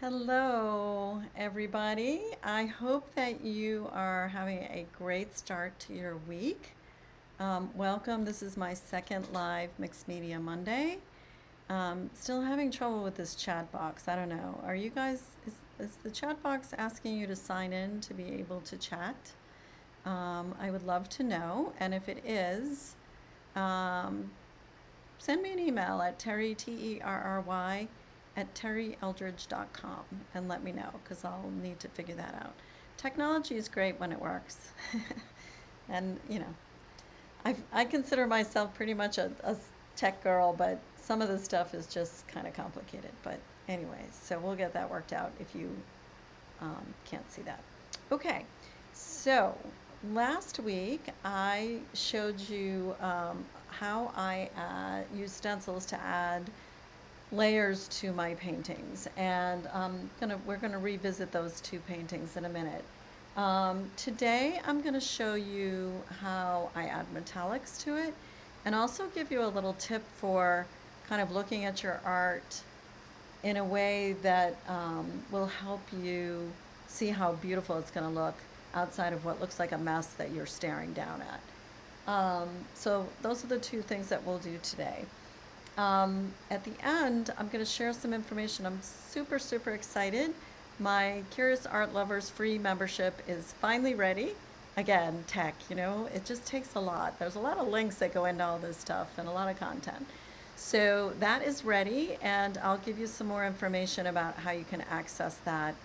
Hello, everybody. I hope that you are having a great start to your week. Welcome. This is my second live Mixed Media Monday. Still having trouble with this chat box. I don't know. Are you guys, is the chat box asking you to sign in to be able to chat? I would love to know. And if it is, um, send me an email at Terry, Terry, at terryeldridge.com and let me know because I'll need to figure that out. Technology is great when it works. And, I consider myself pretty much a tech girl, but some of the stuff is just kind of complicated. But, anyways, so we'll get that worked out if you can't see that. Okay, so last week I showed you how I use stencils to add layers to my paintings, and we're gonna revisit those two paintings in a minute. Today I'm gonna show you how I add metallics to it, and also give you a little tip for kind of looking at your art in a way that will help you see how beautiful it's going to look outside of what looks like a mess that you're staring down at. So those are the two things that we'll do today. At the end, I'm going to share some information. I'm super, super excited. My Curious Art Lovers free membership is finally ready. Again, tech, it just takes a lot. There's a lot of links that go into all this stuff and a lot of content. So that is ready, and I'll give you some more information about how you can access that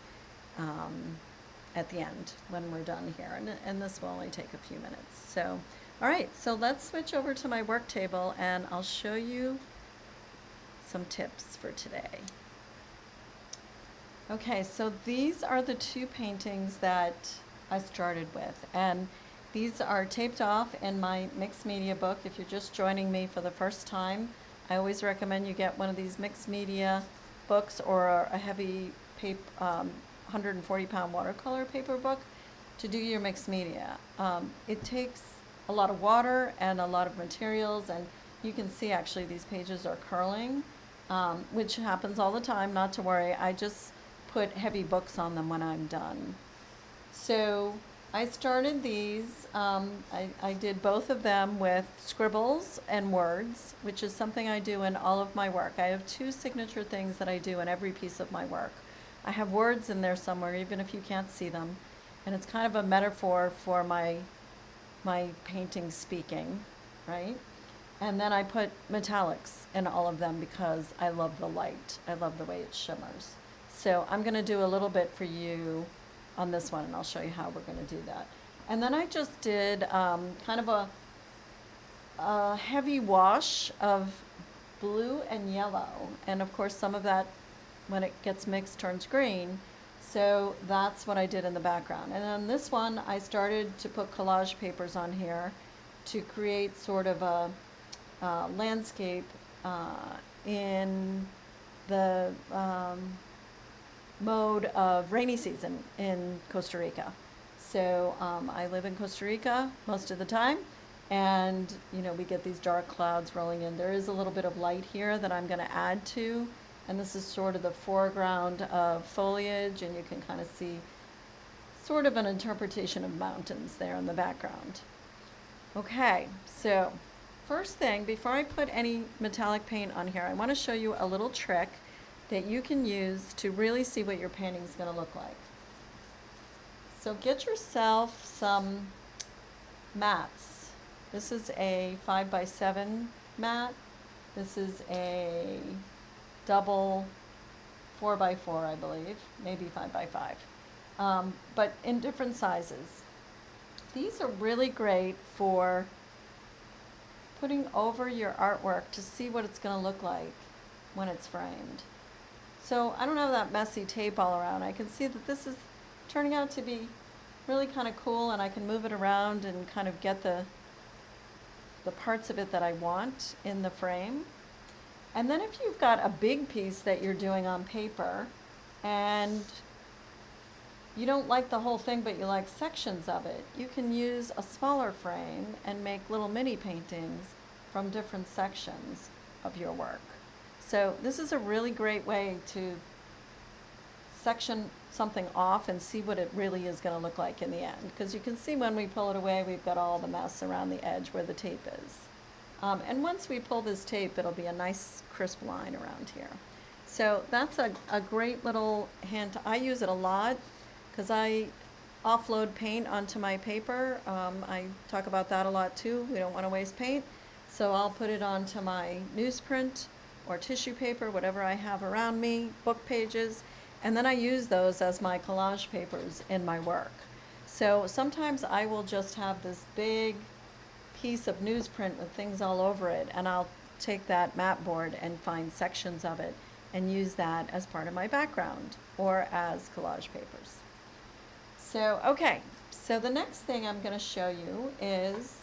at the end when we're done here. And this will only take a few minutes. So, all right, so let's switch over to my work table, and I'll show you some tips for today. Okay, so these are the two paintings that I started with, and these are taped off in my mixed media book. If you're just joining me for the first time, I always recommend you get one of these mixed media books or a heavy 140-pound watercolor paper book to do your mixed media. It takes a lot of water and a lot of materials, and you can see actually these pages are curling, which happens all the time, not to worry. I just put heavy books on them when I'm done. So I started these, I did both of them with scribbles and words, which is something I do in all of my work. I have two signature things that I do in every piece of my work. I have words in there somewhere, even if you can't see them. And it's kind of a metaphor for my painting speaking, right? And then I put metallics in all of them because I love the light. I love the way it shimmers. So I'm going to do a little bit for you on this one, and I'll show you how we're going to do that. And then I just did kind of a heavy wash of blue and yellow. And of course, some of that, when it gets mixed, turns green. So that's what I did in the background. And on this one, I started to put collage papers on here to create sort of a landscape in the mode of rainy season in Costa Rica. So I live in Costa Rica most of the time, and we get these dark clouds rolling in. There is a little bit of light here that I'm going to add to, and this is sort of the foreground of foliage, and you can kind of see sort of an interpretation of mountains there in the background. Okay, so first thing, before I put any metallic paint on here, I want to show you a little trick that you can use to really see what your painting is going to look like. So get yourself some mats. This is a 5x7 mat. This is a double 4x4, I believe, maybe 5x5, but in different sizes. These are really great for putting over your artwork to see what it's going to look like when it's framed. So I don't have that messy tape all around. I can see that this is turning out to be really kind of cool, and I can move it around and kind of get the parts of it that I want in the frame. And then if you've got a big piece that you're doing on paper and you don't like the whole thing but you like sections of it, you can use a smaller frame and make little mini paintings from different sections of your work. So this is a really great way to section something off and see what it really is going to look like in the end. Because you can see when we pull it away, we've got all the mess around the edge where the tape is. And once we pull this tape, it'll be a nice crisp line around here. So that's a great little hint. I use it a lot because I offload paint onto my paper. I talk about that a lot too. We don't want to waste paint. So I'll put it onto my newsprint or tissue paper, whatever I have around me, book pages, and then I use those as my collage papers in my work. So sometimes I will just have this big piece of newsprint with things all over it, and I'll take that mat board and find sections of it and use that as part of my background or as collage papers. So, okay, so the next thing I'm going to show you is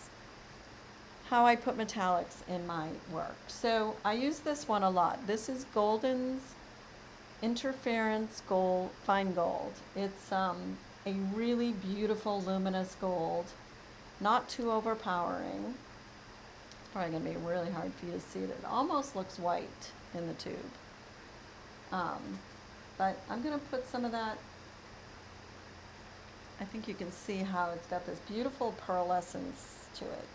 how I put metallics in my work. So I use this one a lot. This is Golden's Interference Gold, Fine Gold. It's a really beautiful luminous gold, not too overpowering. It's probably going to be really hard for you to see it. It almost looks white in the tube. But I'm going to put some of that. I think you can see how it's got this beautiful pearlescence to it.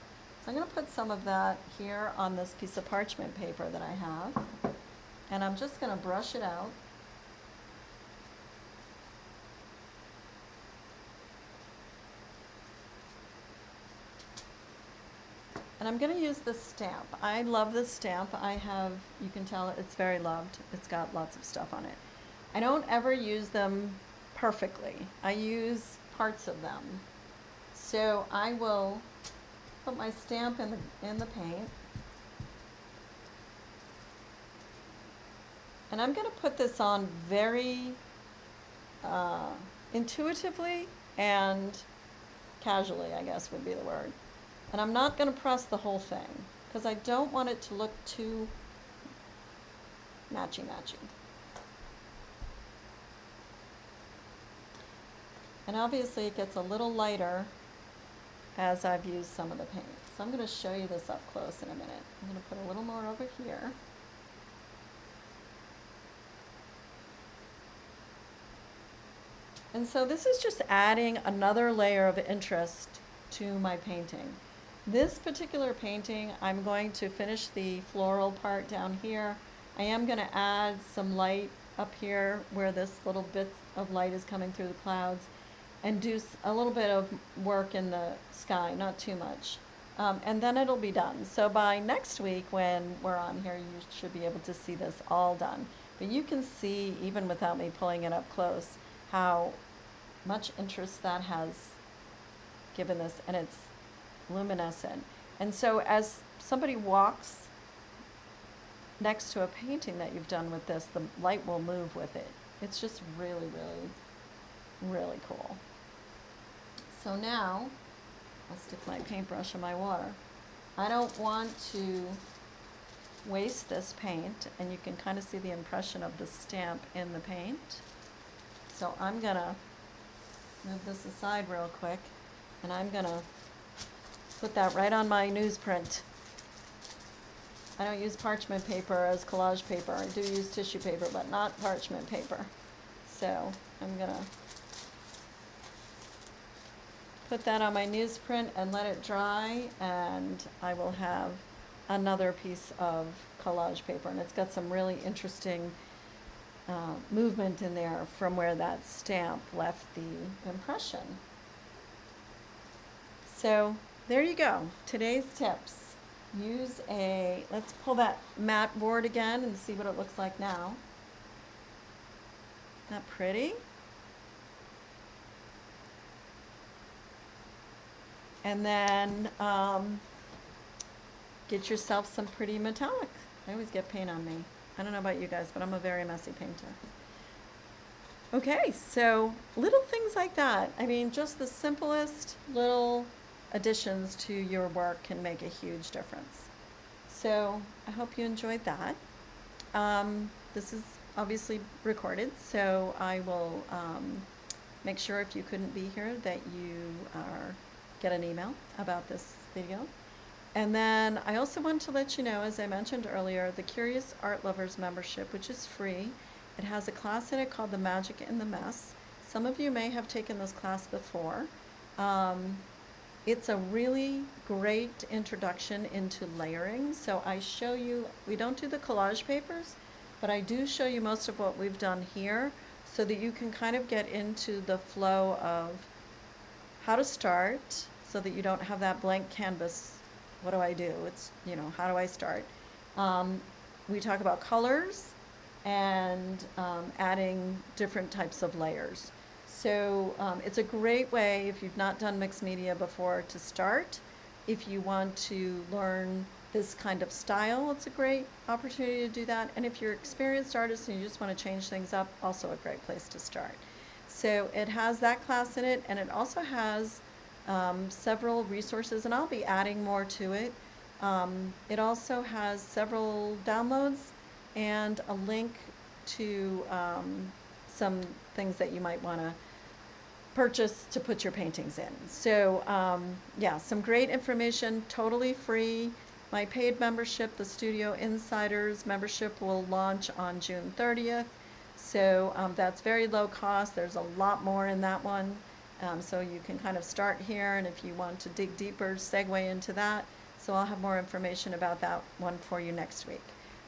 So I'm going to put some of that here on this piece of parchment paper that I have, and I'm just going to brush it out. And I'm going to use this stamp. I love this stamp. You can tell it's very loved. It's got lots of stuff on it. I don't ever use them perfectly. I use parts of them. So I will put my stamp in the paint. And I'm going to put this on very intuitively and casually, I guess would be the word. And I'm not going to press the whole thing because I don't want it to look too matchy-matchy. And obviously it gets a little lighter as I've used some of the paint. So I'm going to show you this up close in a minute. I'm going to put a little more over here. And so this is just adding another layer of interest to my painting. This particular painting, I'm going to finish the floral part down here. I am going to add some light up here where this little bit of light is coming through the clouds, and do a little bit of work in the sky, not too much. And then it'll be done. So by next week when we're on here, you should be able to see this all done. But you can see, even without me pulling it up close, how much interest that has given this, and it's luminescent. And so as somebody walks next to a painting that you've done with this, the light will move with it. It's just really, really, really cool. So now, I'll stick my paintbrush in my water. I don't want to waste this paint, and you can kind of see the impression of the stamp in the paint. So I'm gonna move this aside real quick, and I'm gonna put that right on my newsprint. I don't use parchment paper as collage paper. I do use tissue paper, but not parchment paper. So I'm gonna put that on my newsprint and let it dry, and I will have another piece of collage paper, and it's got some really interesting movement in there from where that stamp left the impression. So there you go. Today's tips. Let's pull that mat board again and see what it looks like now. Isn't that pretty? And then get yourself some pretty metallic. I always get paint on me. I don't know about you guys, but I'm a very messy painter. Okay, so little things like that. I mean, just the simplest little additions to your work can make a huge difference. So I hope you enjoyed that. This is obviously recorded, so I will make sure if you couldn't be here that you get an email about this video. And then I also want to let you know, as I mentioned earlier, the Curious Art Lovers membership, which is free, It has a class in it called The Magic in the Mess. Some of you may have taken this class before. Um, it's a really great introduction into layering. So I show you, we don't do the collage papers, but I do show you most of what we've done here so that you can kind of get into the flow of how to start so that you don't have that blank canvas. What do I do? It's, how do I start? We talk about colors and adding different types of layers. So it's a great way, if you've not done mixed media before, to start. If you want to learn this kind of style, it's a great opportunity to do that. And if you're an experienced artist and you just want to change things up, also a great place to start. So it has that class in it, and it also has several resources, and I'll be adding more to it. It also has several downloads and a link to some things that you might want to purchase to put your paintings in. So yeah, some great information, totally free. My paid membership, the Studio Insiders membership, will launch on June 30th. So that's very low cost. There's a lot more in that one. So you can kind of start here, and if you want to dig deeper, segue into that. So I'll have more information about that one for you next week.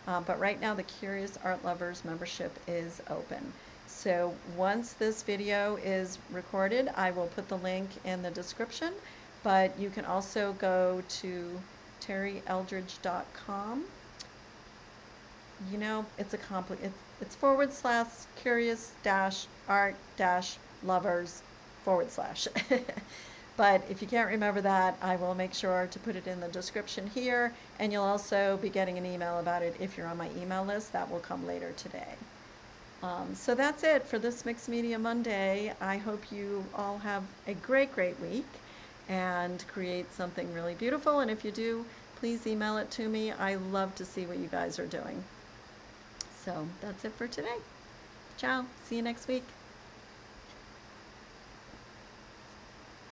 But right now, the Curious Art Lovers membership is open. So once this video is recorded, I will put the link in the description, but you can also go to terryeldridge.com. It's it's / curious art lovers / But if you can't remember that, I will make sure to put it in the description here, and you'll also be getting an email about it if you're on my email list. That will come later today. So that's it for this Mixed Media Monday. I hope you all have a great, great week and create something really beautiful. And if you do, please email it to me. I love to see what you guys are doing. So that's it for today. Ciao. See you next week.